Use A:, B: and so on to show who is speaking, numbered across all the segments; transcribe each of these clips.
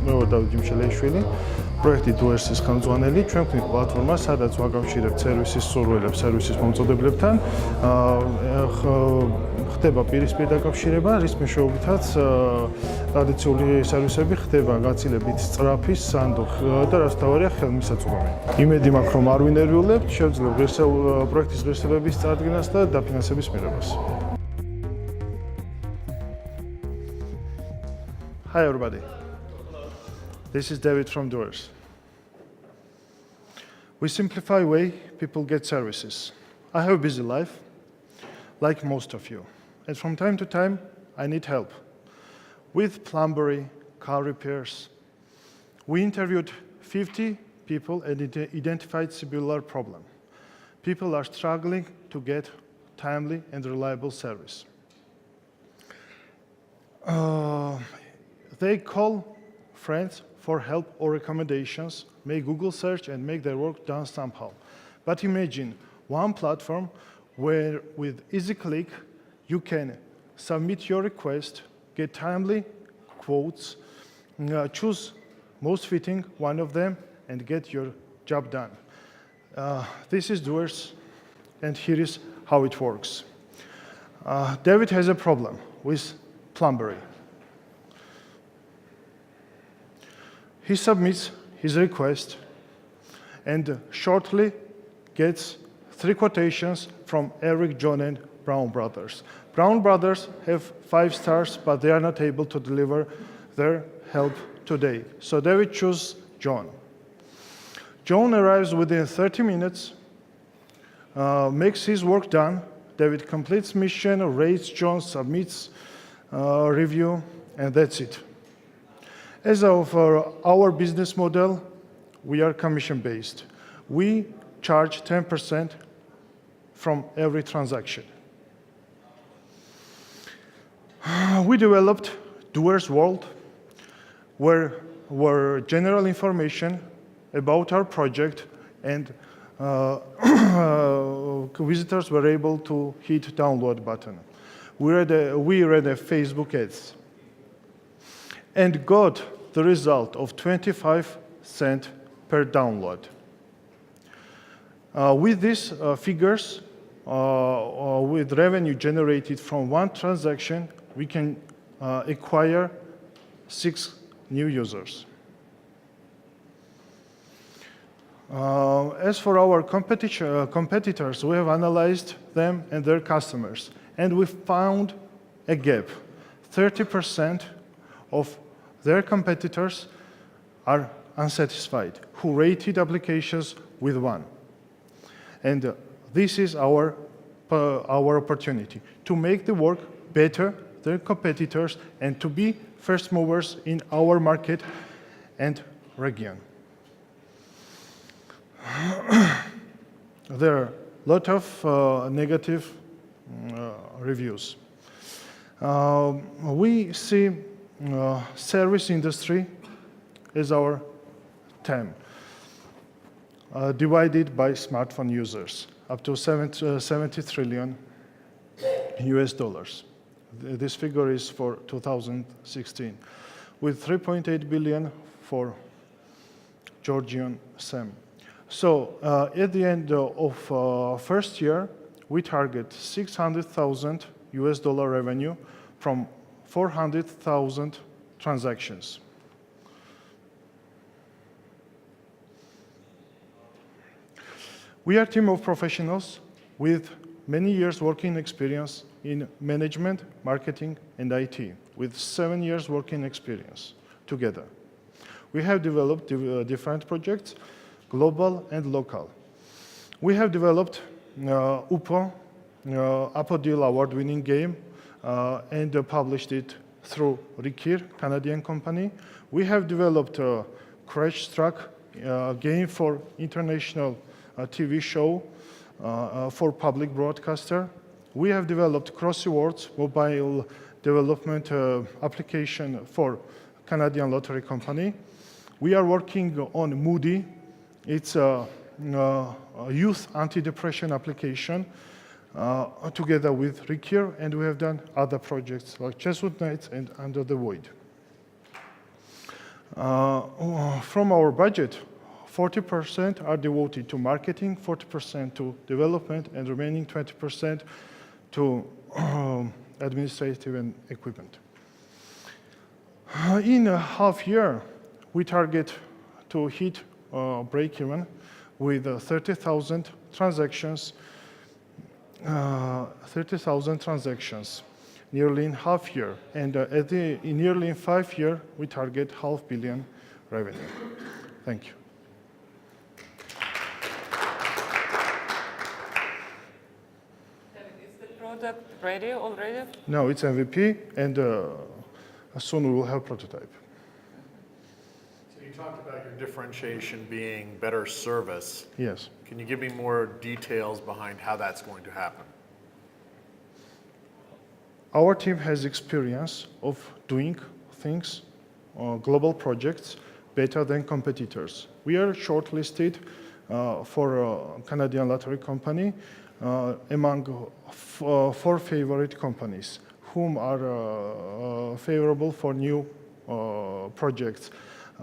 A: მე ვარ დავით ჯიმშელიშვილი, პროექტი Doers-ის ხელმძღვანელი. ჩვენ ვქნით პლატფორმას, სადაც ვაკავშირებთ სერვისის სურვილებს სერვისის მომწოდებლებთან. ხდება პირისპირ დაკავშირება, რის მეშვეობითაც ტრადიციული სერვისები ხდება გაცილებით სწრაფი, სანდო და რაც თავარია ხელმისაწვდომი. იმედი მაქვს, რომ არ ვინერვიულებთ, შევძლებ პროექტის ღირსების წარდგენას და დაფინანსების მიღებას. Hi everybody. This is David from Doers. We simplify the way people get services. I have a busy life, like most of you. And from time to time, I need help with plumbery, car repairs. We interviewed 50 people and identified similar problem. People are struggling to get timely and reliable service. They call friends for help or recommendations, make Google search and make their work done somehow. But imagine one platform where with easy click, you can submit your request, get timely quotes, choose most fitting one of them, and get your job done. This is Doers, and here is how it works. David has a problem with plumbery. He submits his request and shortly gets 3 quotations from Eric, John, and Brown Brothers. Brown Brothers have 5 stars, but they are not able to deliver their help today. So David chooses John. John arrives within 30 minutes, makes his work done. David completes mission, rates John, submits review, and that's it. As of our business model, we are commission-based. We charge 10% from every transaction. We developed Doers World, where general information about our project and visitors were able to hit download button. We read a Facebook ads and got the result of 25 cents per download. With these figures, with revenue generated from one transaction, we can acquire 6 new users. As for our competitors, we have analyzed them and their customers, and we found a gap. 30% of their competitors are unsatisfied, who rated applications with 1. And this is our opportunity to make the work better than competitors and to be first movers in our market and region. There are a lot of negative reviews. We see service industry is our TAM, divided by smartphone users, up to 70 trillion US dollars. This figure is for 2016, with 3.8 billion for Georgian SEM. So at the end of first year, we target 600,000 US dollar revenue from 400,000 transactions. We are a team of professionals with many years working experience in management, marketing, and IT, with 7 years working experience together. We have developed different projects, global and local. We have developed UPO, Apodil award-winning game, and published it through Rikir, Canadian company. We have developed a Crash Truck game for international TV show for public broadcaster. We have developed Cross Rewards mobile development application for Canadian lottery company. We are working on Moody. It's a youth anti-depression application together with Rikir, and we have done other projects like Chesswood Nights and Under the Void. From our budget, 40% are devoted to marketing, 40% to development, and remaining 20% to administrative and equipment. In a half year, we target to hit break-even with 30,000 transactions, nearly in half year. And nearly in 5 years, we target $500 million revenue. Thank you.
B: Is the product ready already?
A: No, it's MVP, and soon we will have prototype.
C: So you talked about your differentiation being better service.
A: Yes.
C: Can you give me more details behind how that's going to happen?
A: Our team has experience of doing things, global projects, better than competitors. We are shortlisted for a Canadian lottery company among 4 favorite companies whom are favorable for new projects.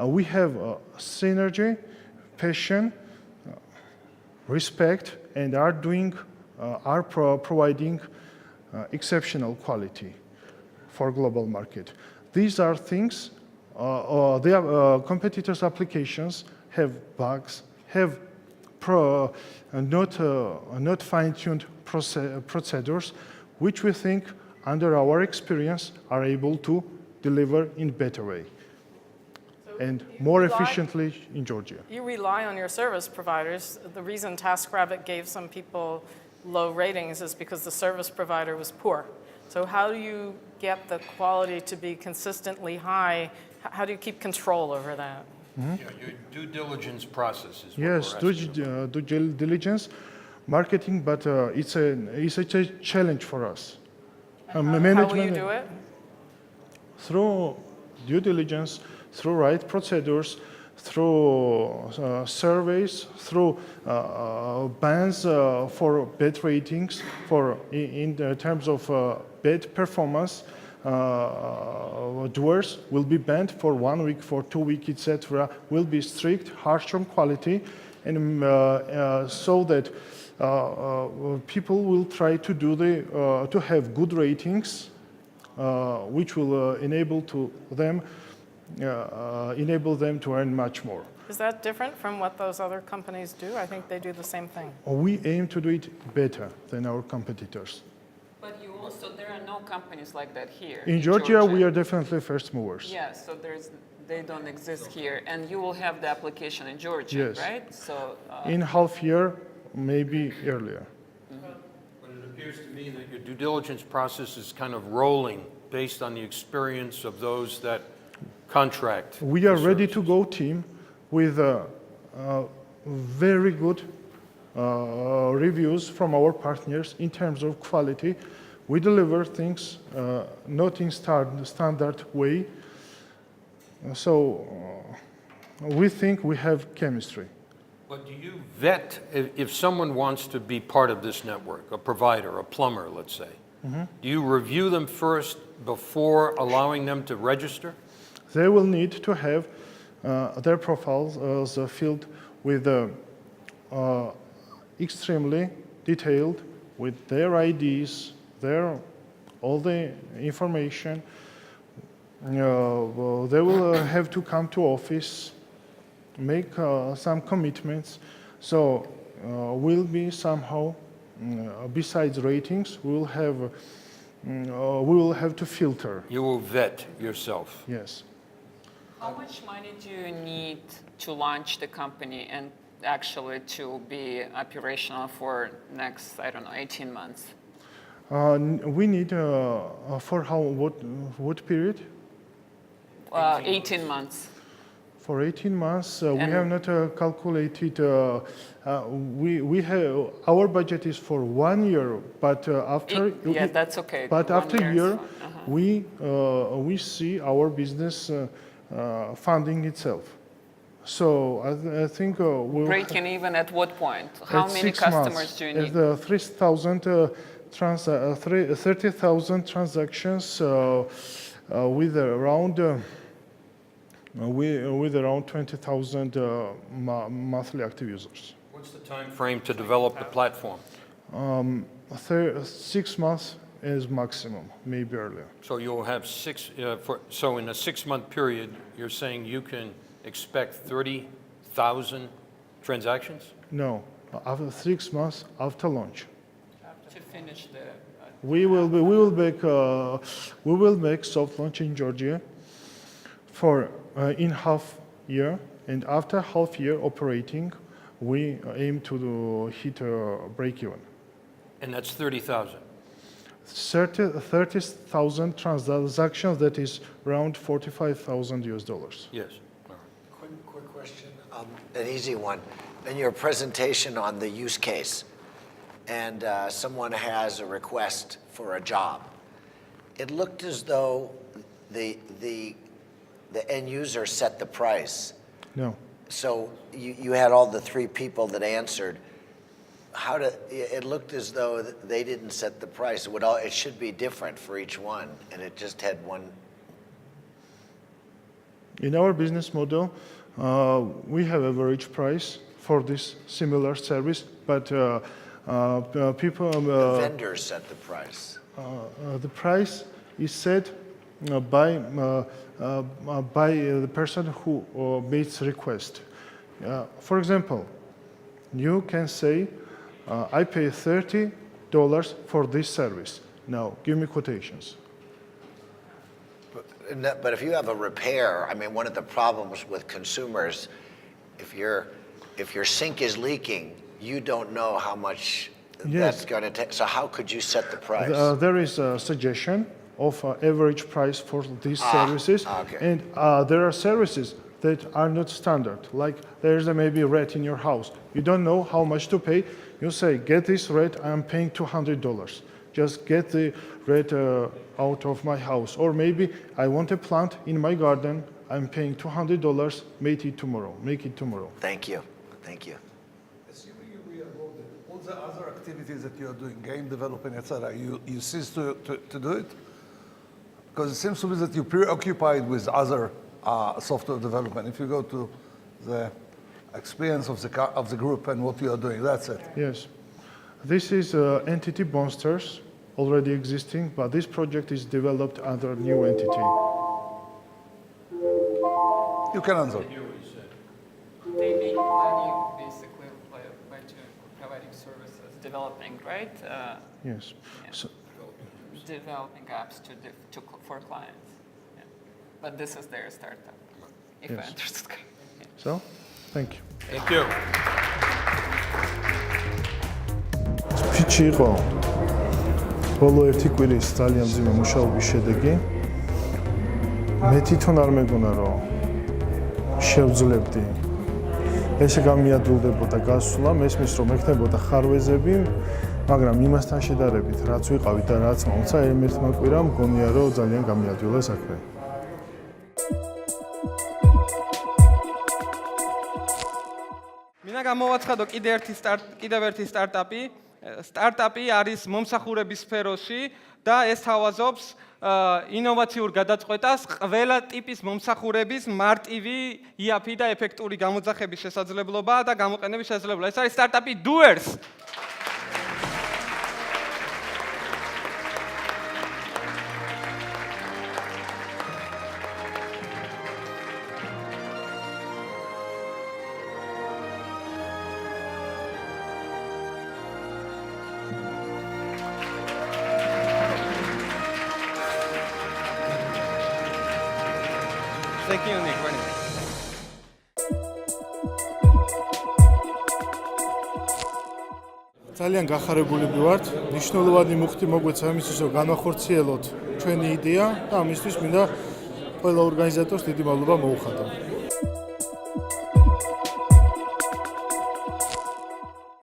A: We have synergy, passion, respect, and are providing exceptional quality for global market. These are things, competitors' applications have bugs, have not fine-tuned procedures, which we think, under our experience, are able to deliver in better way and more efficiently in Georgia.
B: You rely on your service providers. The reason TaskRabbit gave some people low ratings is because the service provider was poor. So how do you get the quality to be consistently high? How do you keep control over that?
D: Yeah, your due diligence process is what
A: Yes,
D: we're asking.
A: due diligence, marketing, but it's a challenge for us.
B: How will you do it?
A: Through due diligence, through right procedures, through surveys, through bans for bad ratings, in terms of bad performance. Doers will be banned for 1 week, for 2 weeks, etc. Will be strict, harsh on quality, and so that people will try to do to have good ratings, which will enable them to earn much more.
B: Is that different from what those other companies do? I think they do the same thing.
A: We aim to do it better than our competitors.
E: But you also, there are no companies like that here.
A: In Georgia, we are definitely first movers.
E: Yeah, so they don't exist here. And you will have the application in Georgia,
A: Yes.
E: right? So
A: In half year, maybe earlier.
D: But it appears to me that your due diligence process is kind of rolling based on the experience of those that contract.
A: We are
D: the
A: ready to
D: services.
A: go team with very good reviews from our partners in terms of quality. We deliver things not in standard way. So we think we have chemistry.
D: But do you vet, if someone wants to be part of this network, a provider, a plumber, let's say, do you review them first before allowing them to register?
A: They will need to have their profiles filled with extremely detailed, with their IDs, all the information. They will have to come to office, make some commitments. So we'll be somehow, besides ratings, we will have to filter.
D: You will vet yourself.
A: Yes.
E: how much money do you need to launch the company and actually to be operational for next, I don't know, 18 months?
A: We need for what period?
E: 18 months.
A: For 18 months, we have not calculated. We have our budget is for 1 year, but after
E: Yeah, that's okay.
A: But
E: 1
A: after
E: year is
A: year,
E: fine.
A: we see our business funding itself. So I think we'll
E: Breaking even at what point? How
A: at
E: many
A: 6
E: customers
A: months,
E: do you need?
A: at 30,000 transactions with around with around 20,000 monthly active users.
D: What's the time frame to develop the platform?
A: 6 months is maximum, maybe earlier.
D: So you'll have so in a 6-month period, you're saying you can expect 30,000 transactions?
A: No, after 6 months after launch.
E: To finish the
A: We will make soft launch in Georgia for in half year, and after half year operating, we aim to hit a break even.
D: And that's 30,000.
A: 30,000 transactions, that is around $45,000 US.
D: Yes.
F: Quick question, an easy one. In your presentation on the use case, and someone has a request for a job, it looked as though the end user set the price.
A: No.
F: So you had all the 3 people that answered. It looked as though they didn't set the price. It should be different for each one, and it just had one.
A: In our business model, we have average price for this similar service, but people.
F: The vendors set the price.
A: The price is set by the person who makes request. For example, you can say, I pay $30 for this service. Now, give me quotations.
F: But if you have a repair, I mean, one of the problems with consumers, if your sink is leaking, you don't know how much that's going to take. So how could you set the price?
A: There is a suggestion of average price for these services.
F: Okay.
A: And there are services that are not standard. Like there's maybe a rat in your house. You don't know how much to pay. You say, get this rat, I'm paying $200. Just get the rat out of my house. Or maybe I want a plant in my garden, I'm paying $200, make it tomorrow.
F: Thank you. Thank you.
G: Assuming you re-enrolled it, all the other activities that you're doing, game developing, etc., you cease to do it? Because it seems to me that you're preoccupied with other software development. If you go to the experience of the group and what you are doing, that's it.
A: Yes. This is entity monsters already existing, but this project is developed under new entity.
G: You can answer.
E: They make money basically by providing services, developing, right?
A: Yes. So,
E: Developing apps for clients. Yeah. But this is their startup, if I
A: Yes.
E: understood correctly.
A: so, thank you.
D: Thank you.
A: Pitch იყო ბოლო ერთი კვირის ძალიან მძიმე მუშაობის შედეგი. მე თვითონ არ მეგონა რომ შევძლებდი ესე გამიადვილდებოდა გასვლა, მესმის რომ ექნებოდა ხარვეზები, მაგრამ იმასთან შედარებით რაც ვიყავით და რაც მომცა ერთ-ერთმა კვირამ მგონია რომ ძალიან გამიადვილა საქმე.
H: მინდა გამოვაცხადო კიდევ ერთი სტარტაპი. სტარტაპი არის მომსახურების სფეროში და ეს თავაზობს ინოვაციურ გადაწყვეტას ყველა ტიპის მომსახურების მარტივი, იაფი და ეფექტური გამოძახების შესაძლებლობა და გამოყენების შესაძლებლობა. ეს არის სტარტაპი Doers. Thank you, Nick. Very nice.
A: ძალიან გახარებულები ვართ. მნიშვნელოვანი მუხტი მოგვეცა იმისთვის, რომ განახორციელოთ ჩვენი იდეა და ამისთვის მინდა ყველა ორგანიზატორს დიდი მადლობა მოუხადო.